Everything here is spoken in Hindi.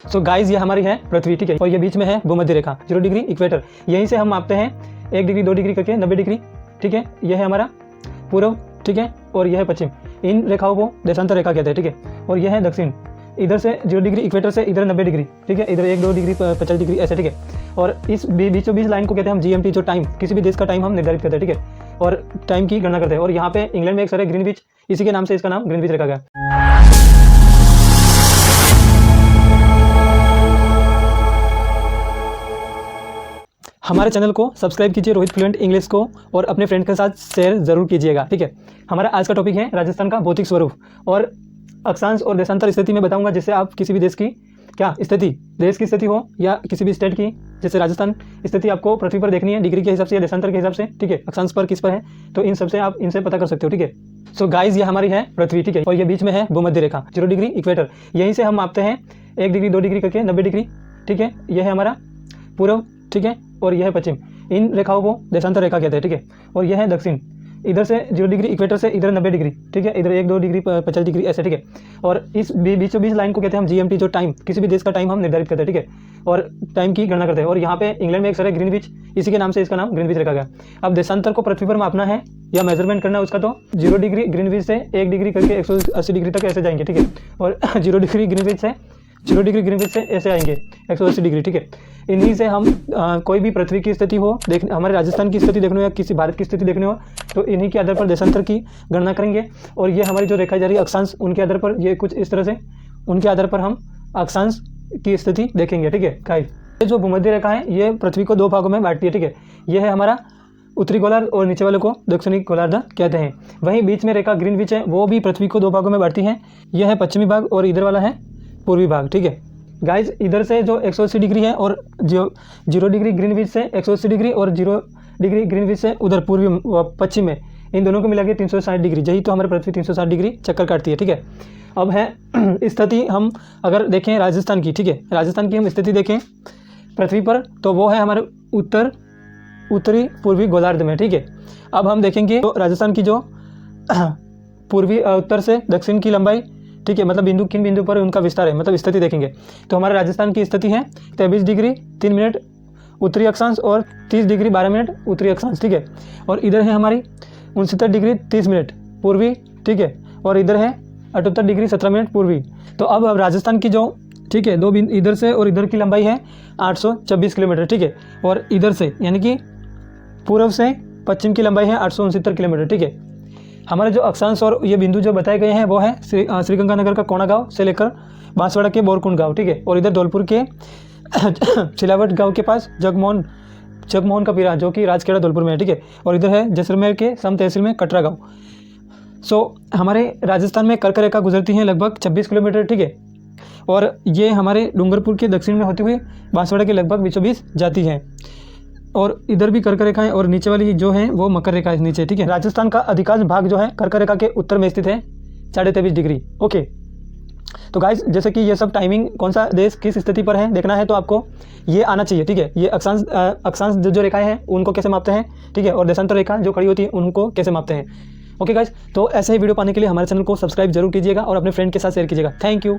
सो गाइस, ये हमारी है पृथ्वी, ठीक है, और ये बीच में है भूमध्य रेखा 0 डिग्री इक्वेटर। यहीं से हम मापते हैं 1 डिग्री 2 डिग्री करके 90 डिग्री, ठीक है। यह है हमारा पूर्व, ठीक है, और यह है पश्चिम। इन रेखाओं को देशांतर रेखा कहते हैं, ठीक है। और यह है दक्षिण, इधर से 0 डिग्री इक्वेटर से इधर 90 डिग्री, ठीक है, इधर 1-2 डिग्री 50 डिग्री ऐसे, ठीक है। और इस बीचों बीच लाइन को कहते हैं हम GMT, जो टाइम, किसी भी देश का टाइम हम निर्धारित करते हैं, ठीक है, और टाइम की गणना करते हैं। और यहाँ पे इंग्लैंड में एक सर है ग्रीनविच, इसी के नाम से इसका नाम ग्रीनविच रखा गया। हमारे चैनल को सब्सक्राइब कीजिए रोहित फ्लुएंट इंग्लिश को, और अपने फ्रेंड के साथ शेयर जरूर कीजिएगा, ठीक है। हमारा आज का टॉपिक है राजस्थान का भौतिक स्वरूप, और अक्षांश और देशांतर स्थिति में बताऊंगा, जिससे आप किसी भी देश की क्या स्थिति, देश की स्थिति हो या किसी भी स्टेट की, जैसे राजस्थान स्थिति आपको पृथ्वी पर देखनी है डिग्री के हिसाब से या देशांतर के हिसाब से, ठीक है, अक्षांश पर किस पर है, तो इन सबसे आप इनसे पता कर सकते हो, ठीक है। सो गाइस, ये हमारी है पृथ्वी, ठीक है, और ये बीच में है भूमध्य रेखा 0 डिग्री इक्वेटर। यहीं से हम मापते हैं 1 डिग्री 2 डिग्री करके 90 डिग्री, ठीक है। यह है हमारा पूर्व, ठीक है, और यह है पश्चिम। इन रेखाओं को देशांतर रेखा कहते हैं, ठीक है। और यह है दक्षिण, इधर से 0 डिग्री इक्वेटर से इधर 90 डिग्री, ठीक है, इधर 1-2 डिग्री 50 डिग्री ऐसे, ठीक है। और इस बीचों बीच लाइन को कहते हैं हम GMT, जो टाइम, किसी भी देश का टाइम हम निर्धारित करते हैं, ठीक है, और टाइम की गणना करते हैं। और यहाँ पे इंग्लैंड में एक सर है ग्रीनविच, इसी के नाम से इसका नाम ग्रीनविच रखा गया। अब देशांतर को पृथ्वी पर मापना है या मेजरमेंट करना है उसका, तो 0 डिग्री ग्रीनविच से 1 डिग्री करके 180 डिग्री तक ऐसे जाएंगे, ठीक है। और 0 डिग्री ग्रीनविच से ऐसे आएंगे 180 डिग्री, ठीक है। इन्हीं से हम कोई भी पृथ्वी की स्थिति हो देखने, हमारे राजस्थान की स्थिति देखनी हो या किसी भारत की स्थिति देखनी हो, तो इन्हीं के आधार पर देशांतर की गणना करेंगे। और ये हमारी जो रेखा जा रही है अक्षांश, उनके आधार पर ये कुछ इस तरह से, उनके आधार पर हम अक्षांश की स्थिति देखेंगे, ठीक है। गाइस, ये जो भूमध्य रेखा है ये पृथ्वी को 2 भागों में बांटती है, ठीक है। यह है हमारा उत्तरी गोलार्ध और नीचे वाले को दक्षिणी गोलार्ध कहते हैं। वहीं बीच में रेखा ग्रीनविच है, वो भी पृथ्वी को 2 भागों में बांटती है। यह है पश्चिमी भाग और इधर वाला है पूर्वी भाग, ठीक है। गाइस, इधर से जो 180 डिग्री है और जो 0 डिग्री ग्रीनविच से 180 डिग्री और 0 डिग्री ग्रीनविच से उधर पूर्वी पश्चिम में, इन दोनों को मिला के 360 डिग्री, यही तो हमारे पृथ्वी 360 डिग्री चक्कर काटती है, ठीक है। अब है स्थिति, हम अगर देखें राजस्थान की, ठीक है, राजस्थान की हम स्थिति देखें पृथ्वी पर, तो वो है हमारे उत्तरी पूर्वी गोलार्ध में, ठीक है। अब हम देखेंगे तो राजस्थान की जो पूर्वी उत्तर से दक्षिण की लंबाई, ठीक है, मतलब किन बिंदु पर उनका विस्तार है, मतलब स्थिति देखेंगे। तो हमारे राजस्थान की स्थिति है 23 डिग्री 3 मिनट उत्तरी अक्षांश और 30 डिग्री 12 मिनट उत्तरी अक्षांश, ठीक है। और इधर है हमारी 69 डिग्री 30 मिनट पूर्वी, ठीक है, और इधर है 78 डिग्री 17 मिनट पूर्वी। तो अब राजस्थान की जो, ठीक है, दो बिंदु इधर से और इधर की लंबाई है 826 किलोमीटर, ठीक है। और इधर से यानी कि पूर्व से पश्चिम की लंबाई है 869 किलोमीटर, ठीक है। हमारे जो अक्षांश और ये बिंदु जो बताए गए हैं वो है श्रीगंगानगर का कोना गांव से लेकर बांसवाड़ा के बोरकुंड गांव, ठीक है। और इधर धौलपुर के सिलावट गांव के पास जगमोहन का पीरा, जो कि राजखेड़ा धौलपुर में है, ठीक है। और इधर है जैसलमेर के सम तहसील में कटरा गांव। सो हमारे राजस्थान में कर्क रेखा गुजरती है लगभग 26 किलोमीटर, ठीक है। और ये हमारे डूंगरपुर के दक्षिण में होती हुई बांसवाड़ा के लगभग बीचों बीच जाती है। और इधर भी कर्क रेखा है, और नीचे वाली जो है वो मकर रेखा है नीचे, ठीक है। राजस्थान का अधिकांश भाग जो है कर्क रेखा के उत्तर में स्थित है 23.5 डिग्री, ओके। तो गाइस, जैसे कि ये सब टाइमिंग कौन सा देश किस स्थिति पर है देखना है, तो आपको ये आना चाहिए, ठीक है। ये अक्षांश जो रेखाएं हैं उनको कैसे मापते हैं, ठीक है, और देशांतर रेखा जो खड़ी होती है उनको कैसे मापते हैं, ओके गाइस। तो ऐसे ही वीडियो पाने के लिए हमारे चैनल को सब्सक्राइब जरूर कीजिएगा और अपने फ्रेंड के साथ शेयर कीजिएगा। Thank you.